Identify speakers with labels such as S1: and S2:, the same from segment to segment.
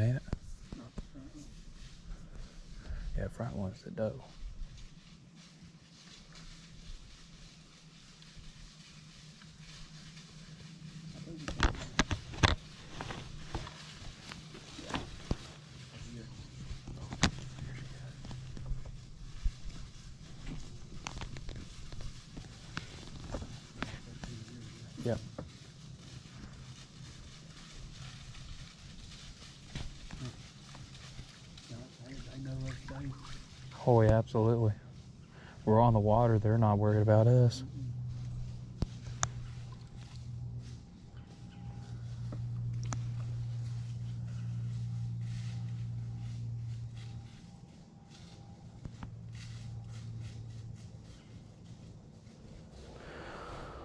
S1: ain't it? Yeah, front one's the doe. Yep. Oh yeah, absolutely. We're on the water, they're not worried about us.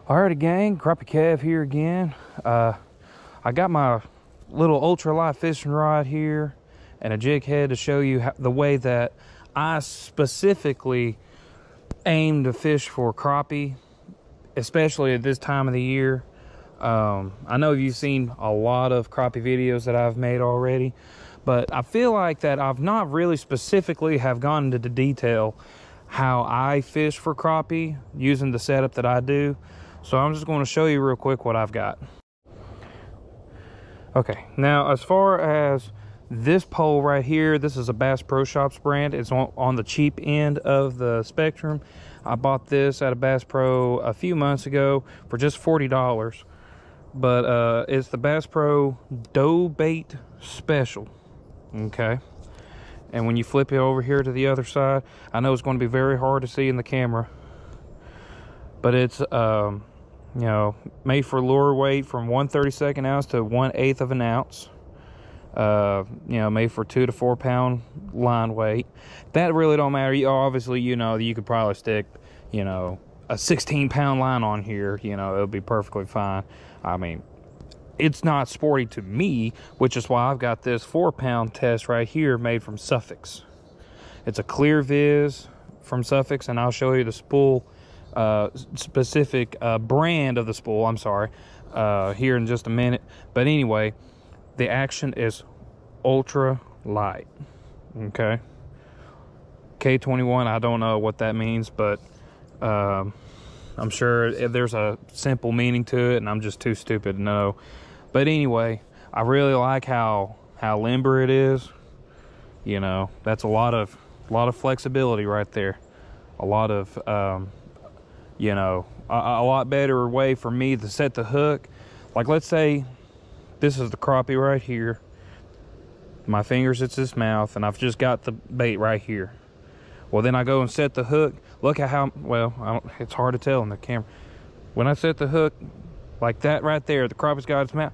S1: Alrighty gang, Crappie Cav here again. I got my little ultralight fishing rod here and a jig head to show you the way that I specifically aim to fish for crappie, especially at this time of the year. I know you've seen a lot of crappie videos that I've made already, but I feel like that I've not really specifically have gone into the detail how I fish for crappie using the setup that I do. So I'm just going to show you real quick what I've got. Okay, now as far as this pole right here, this is a Bass Pro Shops brand. It's on the cheap end of the spectrum. I bought this at a Bass Pro a few months ago for just $40. But it's the Bass Pro Doe Bait Special. Okay. And when you flip it over here to the other side, I know it's going to be very hard to see in the camera, but it's you know, made for lure weight from 1/32 ounce to 1/8 of an ounce. You know, made for 2 to 4 pound line weight. That really don't matter. Obviously, you know, you could probably stick, you know, a 16-pound line on here. You know, it'll be perfectly fine. I mean, it's not sporty to me, which is why I've got this 4-pound test right here made from Suffolk. It's a clear viz from Suffolk, and I'll show you the spool, specific brand of the spool, I'm sorry, here in just a minute. But anyway, the action is ultra light. Okay. K21, I don't know what that means, but I'm sure there's a simple meaning to it, and I'm just too stupid to know. But anyway, I really like how limber it is. You know, that's a lot of flexibility right there. A lot of you know, a lot better way for me to set the hook. Like, let's say this is the crappie right here. My fingers, it's his mouth, and I've just got the bait right here. Well, then I go and set the hook. Look at how, well, it's hard to tell in the camera. When I set the hook like that right there, the crappie's got its mouth.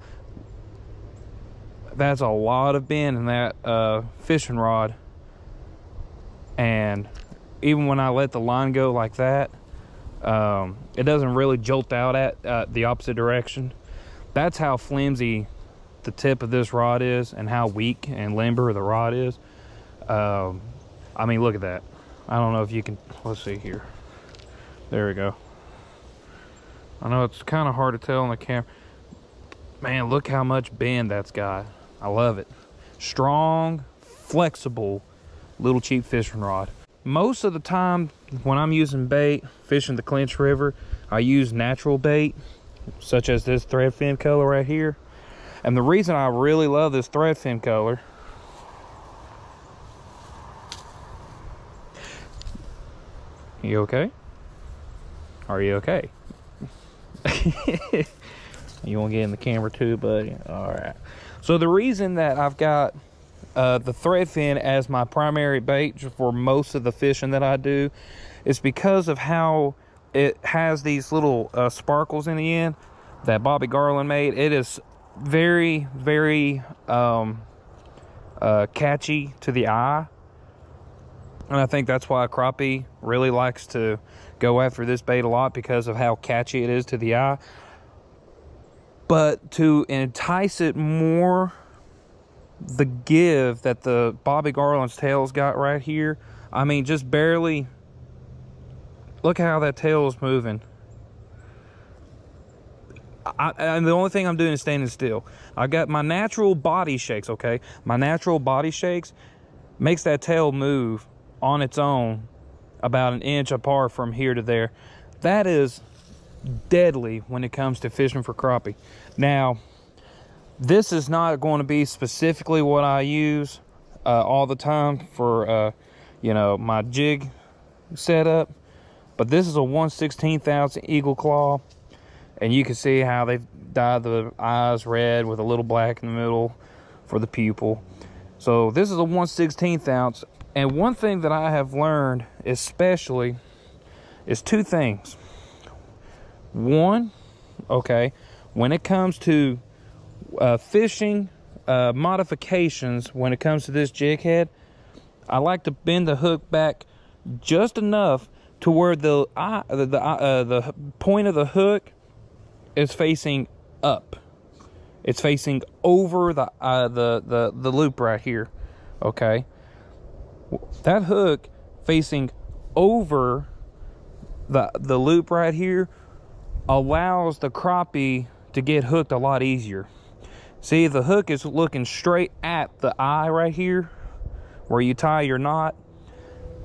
S1: That's a lot of bend in that fishing rod. And even when I let the line go like that, it doesn't really jolt out at the opposite direction. That's how flimsy the tip of this rod is and how weak and limber the rod is. I mean, look at that. I don't know if you can, let's see here. There we go. I know it's kind of hard to tell on the camera. Man, look how much bend that's got. I love it. Strong, flexible, little cheap fishing rod. Most of the time when I'm using bait, fishing the Clinch River, I use natural bait, such as this thread fin color right here. And the reason I really love this thread fin color, you okay? Are you okay? You want to get in the camera too, buddy? All right. So the reason that I've got the thread fin as my primary bait for most of the fishing that I do is because of how it has these little sparkles in the end that Bobby Garland made. It is very, very catchy to the eye. And I think that's why crappie really likes to go after this bait a lot, because of how catchy it is to the eye. But to entice it more, the give that the Bobby Garland's tail's got right here, I mean, just barely, look how that tail is moving. and the only thing I'm doing is standing still. I got my natural body shakes, okay? My natural body shakes makes that tail move on its own about an inch apart from here to there. That is deadly when it comes to fishing for crappie. Now, this is not going to be specifically what I use all the time for, you know, my jig setup, but this is a 1/16 ounce Eagle Claw, and you can see how they've dyed the eyes red with a little black in the middle for the pupil. So this is a 1/16 ounce, and one thing that I have learned especially is two things. One, okay, when it comes to fishing modifications, when it comes to this jig head, I like to bend the hook back just enough to where the point of the hook is facing up. It's facing over the loop right here. Okay, that hook facing over the loop right here allows the crappie to get hooked a lot easier. See, the hook is looking straight at the eye right here where you tie your knot.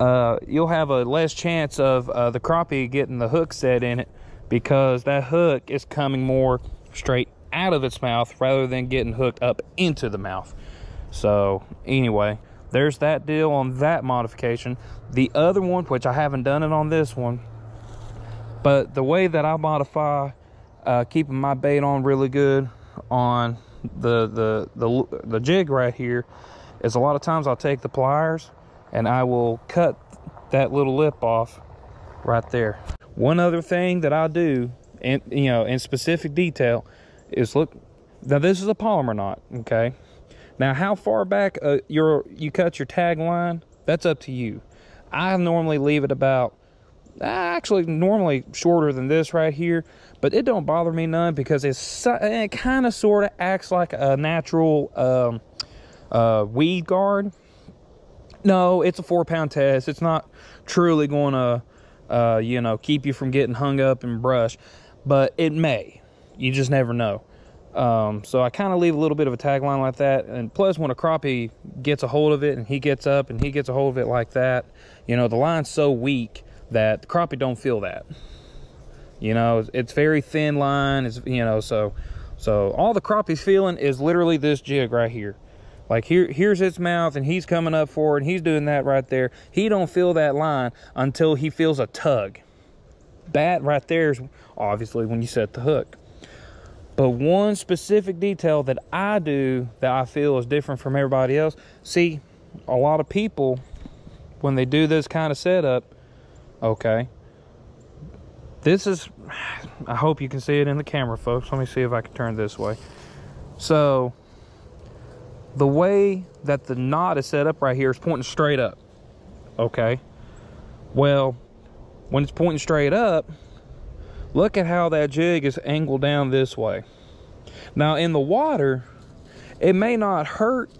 S1: You'll have a less chance of the crappie getting the hook set in it, because that hook is coming more straight out of its mouth rather than getting hooked up into the mouth. So anyway, there's that deal on that modification. The other one, which I haven't done it on this one, but the way that I modify keeping my bait on really good on the jig right here is, a lot of times I'll take the pliers and I will cut that little lip off right there. One other thing that I do, and you know, in specific detail, is look. Now this is a polymer knot, okay? Now how far back you cut your tag line, that's up to you. I normally leave it about, actually normally shorter than this right here, but it don't bother me none, because it kind of sort of acts like a natural weed guard. No, it's a 4-pound test. It's not truly going to, you know, keep you from getting hung up in brush, but it may. You just never know. So I kind of leave a little bit of a tagline like that. And plus, when a crappie gets a hold of it and he gets up and he gets a hold of it like that, you know, the line's so weak that the crappie don't feel that. You know, it's very thin line. It's, you know, so all the crappie's feeling is literally this jig right here. Like here's its mouth, and he's coming up for it, and he's doing that right there. He don't feel that line until he feels a tug. That right there is obviously when you set the hook. But one specific detail that I do that I feel is different from everybody else. See, a lot of people, when they do this kind of setup, okay, this is, I hope you can see it in the camera, folks. Let me see if I can turn this way. So the way that the knot is set up right here is pointing straight up, okay? Well, when it's pointing straight up, look at how that jig is angled down this way. Now in the water, it may not hurt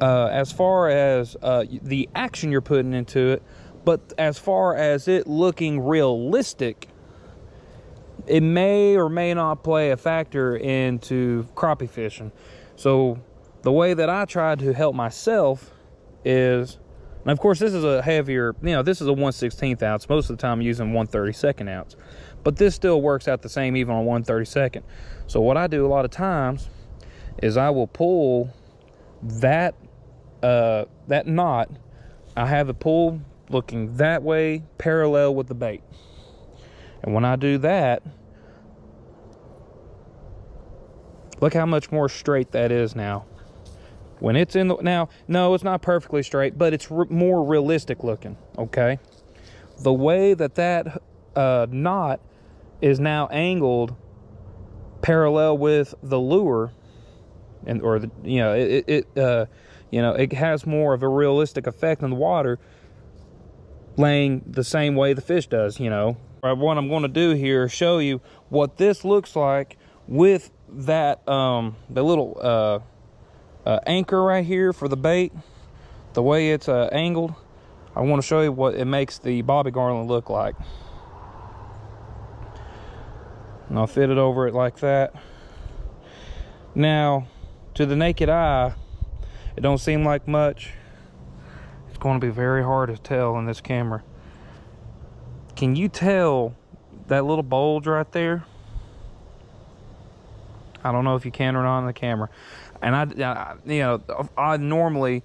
S1: as far as the action you're putting into it, but as far as it looking realistic, it may or may not play a factor into crappie fishing. So the way that I try to help myself is, and of course this is a heavier, you know, this is a 1/16 ounce. Most of the time I'm using 1/32 ounce, but this still works out the same even on 1/32. So what I do a lot of times is I will pull that that knot. I have it pulled looking that way, parallel with the bait. And when I do that, look how much more straight that is now. When it's in the, now, no, it's not perfectly straight, but it's more realistic looking, okay? The way that that knot is now angled parallel with the lure, and or the, you know, you know, it has more of a realistic effect in the water, laying the same way the fish does, you know. What I'm going to do here is show you what this looks like with that the little anchor right here for the bait. The way it's angled, I want to show you what it makes the bobby garland look like. And I'll fit it over it like that. Now, to the naked eye, it don't seem like much. It's going to be very hard to tell in this camera. Can you tell that little bulge right there? I don't know if you can or not on the camera. And I normally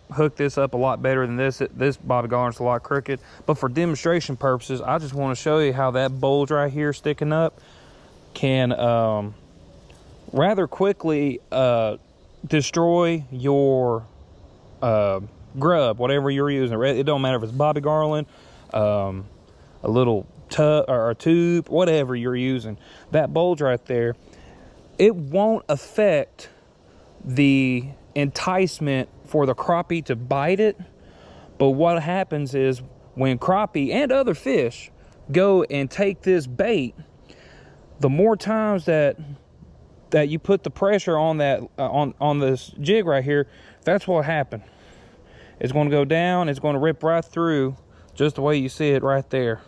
S1: hook this up a lot better than this. This bobby garland's a lot crooked, but for demonstration purposes, I just want to show you how that bulge right here sticking up can rather quickly destroy your grub, whatever you're using. It don't matter if it's bobby garland, a little tub or a tube, whatever you're using. That bulge right there, it won't affect the enticement for the crappie to bite it. But what happens is when crappie and other fish go and take this bait, the more times that you put the pressure on that on this jig right here, that's what happened. It's going to go down, it's going to rip right through, just the way you see it right there.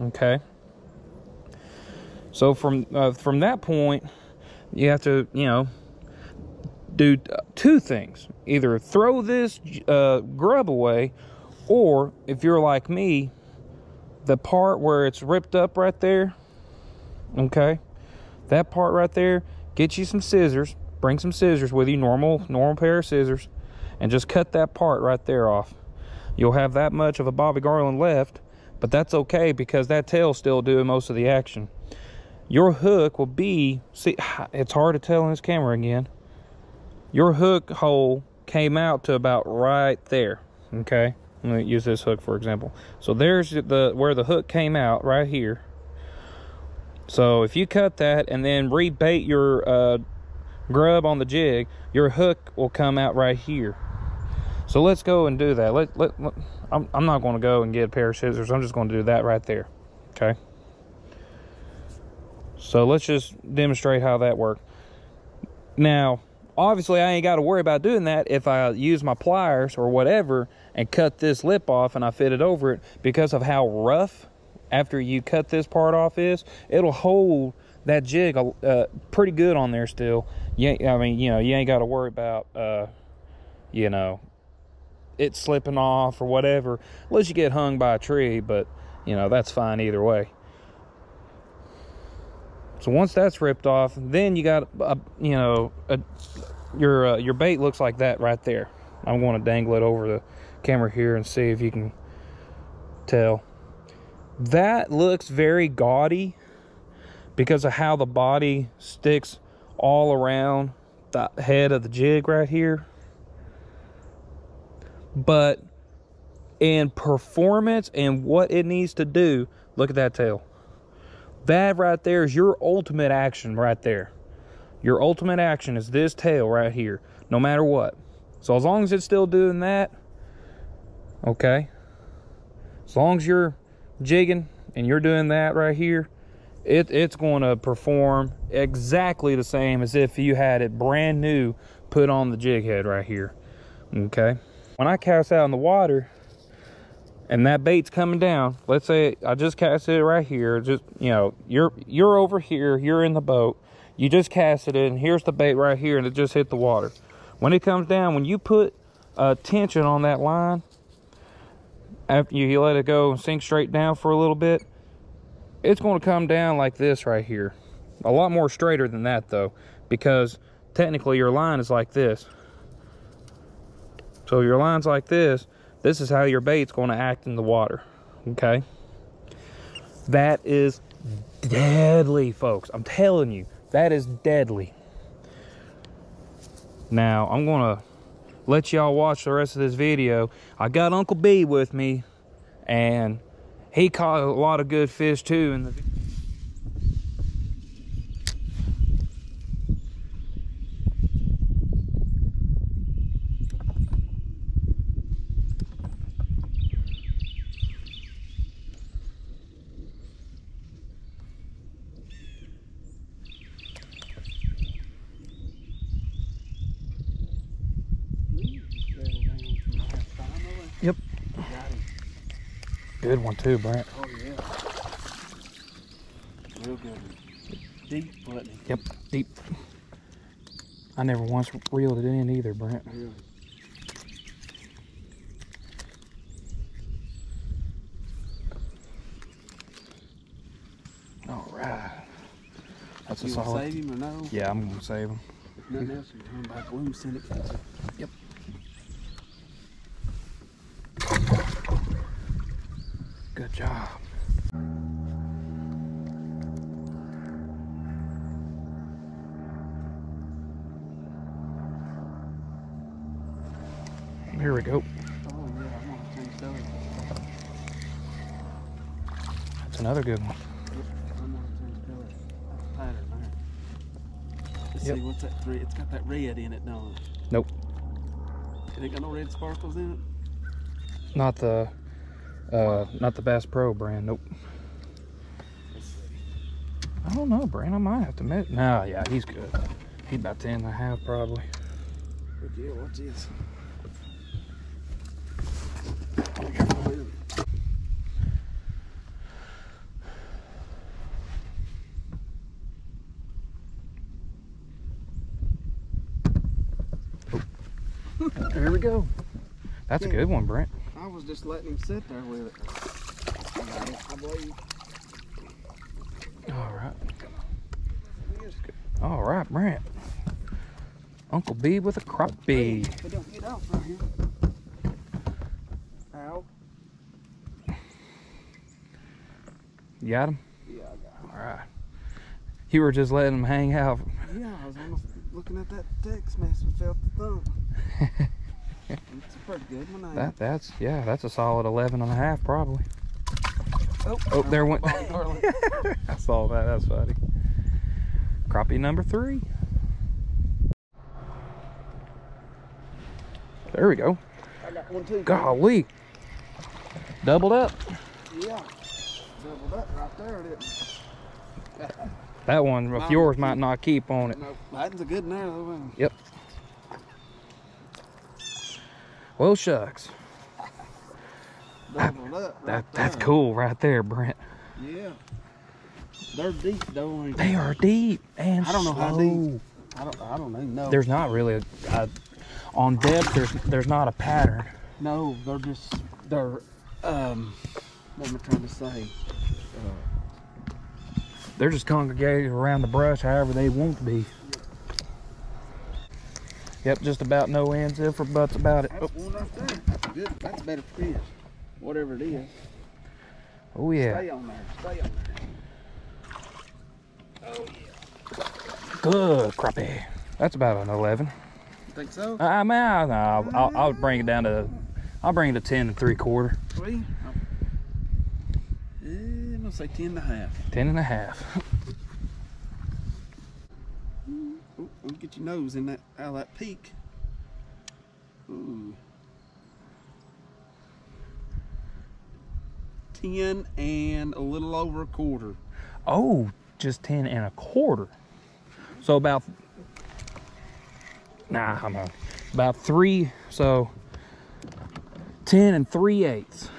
S1: Okay, so from that point, you have to, you know, do two things: either throw this grub away, or if you're like me, the part where it's ripped up right there, okay, that part right there, get you some scissors, bring some scissors with you, normal pair of scissors, and just cut that part right there off. You'll have that much of a bobby garland left, but that's okay because that tail's still doing most of the action. Your hook will be, see, it's hard to tell in this camera again. Your hook hole came out to about right there, okay? Let me use this hook for example. So there's where the hook came out, right here. So if you cut that and then rebait your grub on the jig, your hook will come out right here. So let's go and do that. I'm not going to go and get a pair of scissors. I'm just going to do that right there, okay? So let's just demonstrate how that works. Now, obviously, I ain't got to worry about doing that if I use my pliers or whatever and cut this lip off and I fit it over it, because of how rough after you cut this part off is. It'll hold that jig pretty good on there still. I mean, you know, you ain't got to worry about, you know, it slipping off or whatever, unless you get hung by a tree, but, you know, that's fine either way. So once that's ripped off, then you got, you know, your bait looks like that right there. I'm going to dangle it over the camera here and see if you can tell. That looks very gaudy because of how the body sticks all around the head of the jig right here. But in performance and what it needs to do, look at that tail. That right there is your ultimate action right there. Your ultimate action is this tail right here, no matter what. So as long as it's still doing that, okay, as long as you're jigging and you're doing that right here, it's going to perform exactly the same as if you had it brand new put on the jig head right here, okay? When I cast out in the water and that bait's coming down, let's say I just casted it right here, just, you know, you're over here, you're in the boat, you just cast it in, here's the bait right here, and it just hit the water. When it comes down, when you put tension on that line, after you let it go and sink straight down for a little bit, it's going to come down like this right here. A lot more straighter than that though, because technically your line is like this. So your line's like this. This is how your bait's going to act in the water, okay? That is deadly, folks. I'm telling you, that is deadly. Now, I'm going to let y'all watch the rest of this video. I got Uncle B with me, and he caught a lot of good fish too in the video. Yep. Good one too, Brent.
S2: Oh yeah. real good. Deep, wasn't he?
S1: Yep, deep. I never once reeled it in either, Brent.
S2: Really?
S1: All right. That's a
S2: You
S1: solid.
S2: save him or no?
S1: Yeah, I'm gonna save him.
S2: If nothing else, you can come back with him, send it to us.
S1: Yep. Good job. Here we go.
S2: Oh yeah, I'm gonna change those.
S1: That's another good one.
S2: Yep, I'm gonna change those. That's pattern there. Let's
S1: Yep.
S2: see, what's that red? It's got that red in it, don't it?
S1: Nope.
S2: It ain't got no red sparkles in it?
S1: Not the Bass Pro brand. Nope.
S2: Let's see.
S1: I don't know, Brent. I might have to admit. No, yeah, he's good. He's about 10.5 probably.
S2: Look here, what's this?
S1: There we go. That's a good one, Brent.
S2: I was just letting him sit there with it. I got it, I believe.
S1: All right. All right, Brent. Uncle B with a crappie.
S2: But don't get out from here. Ow.
S1: You got him?
S2: Yeah, I got him.
S1: All right. You were just letting him hang out.
S2: Yeah, I was almost looking at that text message and felt the thump. It's a pretty good one, ain't it?
S1: That's a solid 11.5 probably.
S2: Oh,
S1: There went.
S2: Bobby Garland.
S1: I saw that. That's funny. Crappie number 3. There we go.
S2: I got one too.
S1: Golly. Doubled up.
S2: Yeah. Doubled up right there, didn't it?
S1: That one of yours might not keep on it.
S2: No, Latin's a good one there, though, isn't
S1: Yep. Well, shucks.
S2: it? Doubled up right
S1: That's
S2: there.
S1: cool right there, Brent.
S2: Yeah. They're deep, though, ain't
S1: They are deep and
S2: I don't know how
S1: slow.
S2: deep. I don't even know.
S1: There's not really on depth. There's not a pattern.
S2: No, they're what am I trying to say?
S1: They're just congregated around the brush however they want to be. Yep, just about no ends, if or buts about it.
S2: That's one right there. That's good. That's better fish. Whatever it is.
S1: Oh yeah.
S2: Stay on there. Stay on there. Oh yeah.
S1: Good crappie. That's about an 11.
S2: You think so?
S1: I'll bring it down to. I'll bring it to 10 3/4.
S2: 3? I'm gonna say 10.5.
S1: 10.5.
S2: Ooh, get your nose in that out of that peak. Ooh. 10 and a little over 1/4.
S1: Oh, just 10 1/4. So about. Nah, I'm on. About 3. So 10 3/8.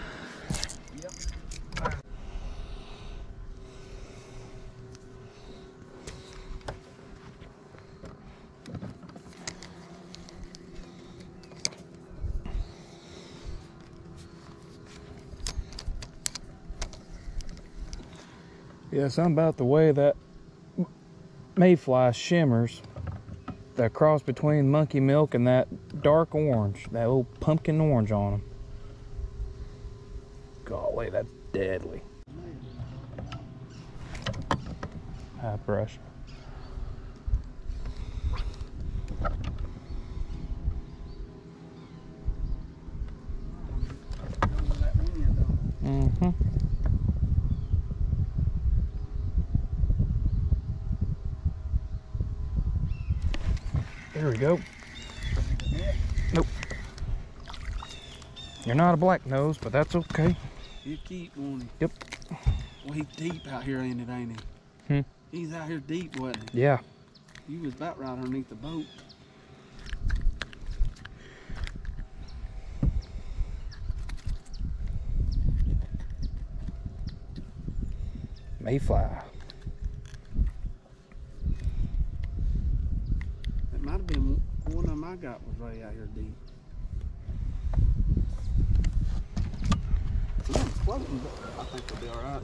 S1: Yeah, something about the way that mayfly shimmers, that cross between monkey milk and that dark orange, that little pumpkin orange on them. Golly, that's deadly. High brush. Mm-hmm. There we go. Nope. You're not a black nose, but that's okay.
S2: You keep one.
S1: Yep.
S2: Well, he's deep out here, ain't it, ain't he? He's out here deep, wasn't he?
S1: Yeah.
S2: He was about right underneath the boat.
S1: Mayfly.
S2: trout was way out here deep. Floating, but I think they'll be all right.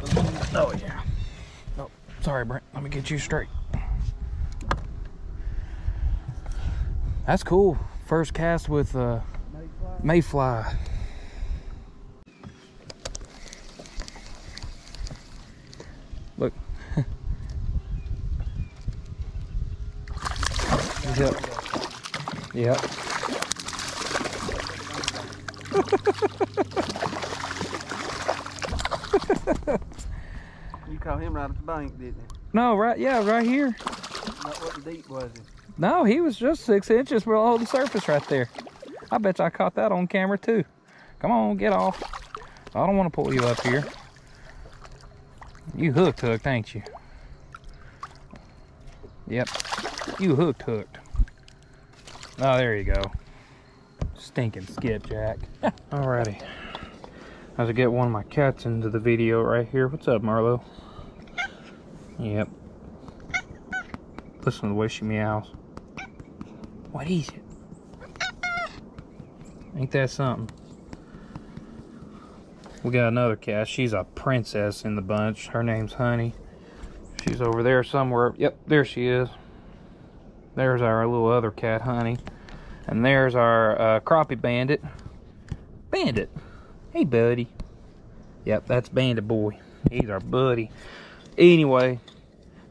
S1: Oh yeah. Oh, sorry, Brent. Let me get you straight. That's cool. First cast with mayfly. Look. Yep. Yep.
S2: You caught him right at the bank, didn't you?
S1: No, right, yeah, right here.
S2: What deep was he?
S1: No, he was just 6 inches below the surface right there. I bet you I caught that on camera too. Come on, get off. I don't want to pull you up here. You hooked, ain't you? Yep, you hooked. Oh, there you go. Stinking skipjack. Alrighty. As I get one of my cats into the video right here. What's up, Marlo? Yep. Listen to the way she meows. What is it? Ain't that something? We got another cat. She's a princess in the bunch. Her name's Honey. She's over there somewhere. Yep, there she is. There's our little other cat, Honey. And there's our crappie bandit. Bandit. Hey, buddy. Yep, that's Bandit Boy. He's our buddy. Anyway,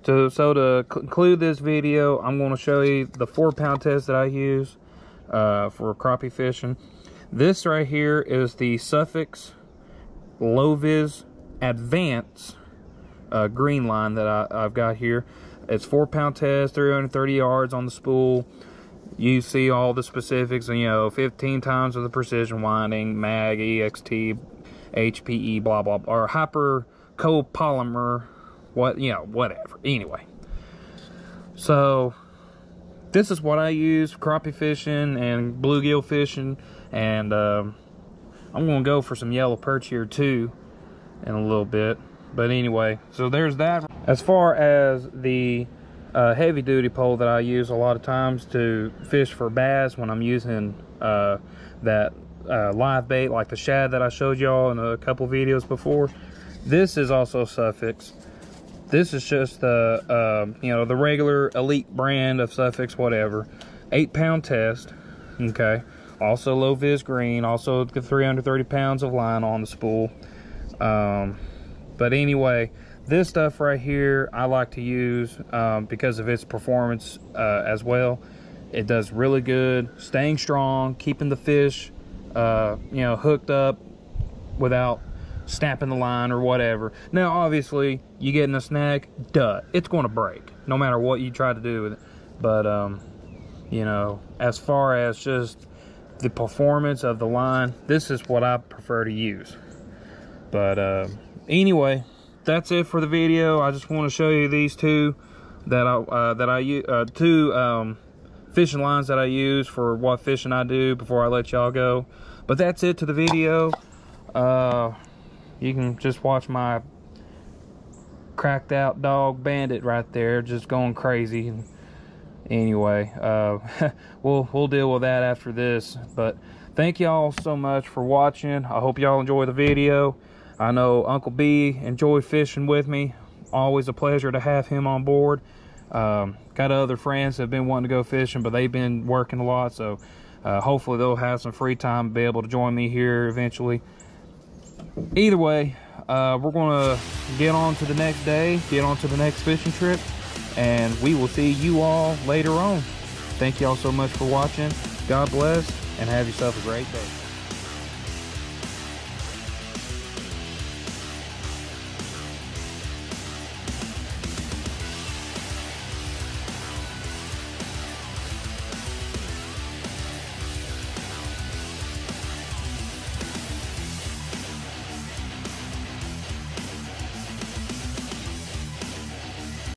S1: so to conclude this video, I'm going to show you the 4-pound test that I use for crappie fishing. This right here is the Suffix Low-Vis Advance green line that I've got here. It's 4-pound test, 330 yards on the spool. You see all the specifics, and 15 times of the precision winding, mag, EXT, HPE, blah blah blah, or hyper copolymer, whatever. Anyway, so this is what I use for crappie fishing and bluegill fishing, and I'm gonna go for some yellow perch here too in a little bit. But anyway, so there's that. As far as the heavy duty pole that I use a lot of times to fish for bass when I'm using that live bait like the shad that I showed y'all in a couple videos before, this is also Suffix. This is just the the regular elite brand of Suffix, whatever. 8-pound test, okay. Also low vis green, also 330 pounds of line on the spool. But anyway, this stuff right here I like to use because of its performance as well. It does really good, staying strong, keeping the fish hooked up without snapping the line or whatever. Now obviously you get in a snag, it's going to break no matter what you try to do with it. But as far as just the performance of the line, this is what I prefer to use. But anyway, that's it for the video. I just want to show you these two that I use, two fishing lines that I use for what fishing I do before I let y'all go. But that's it to the video. You can just watch my cracked out dog Bandit right there just going crazy. Anyway, we'll deal with that after this. But thank y'all so much for watching. I hope y'all enjoy the video. I know Uncle B enjoyed fishing with me. Always a pleasure to have him on board. Got other friends that have been wanting to go fishing, but they've been working a lot, so hopefully they'll have some free time and be able to join me here eventually. Either way, we're gonna get on to the next day, get on to the next fishing trip, and we will see you all later on. Thank y'all so much for watching. God bless, and have yourself a great day.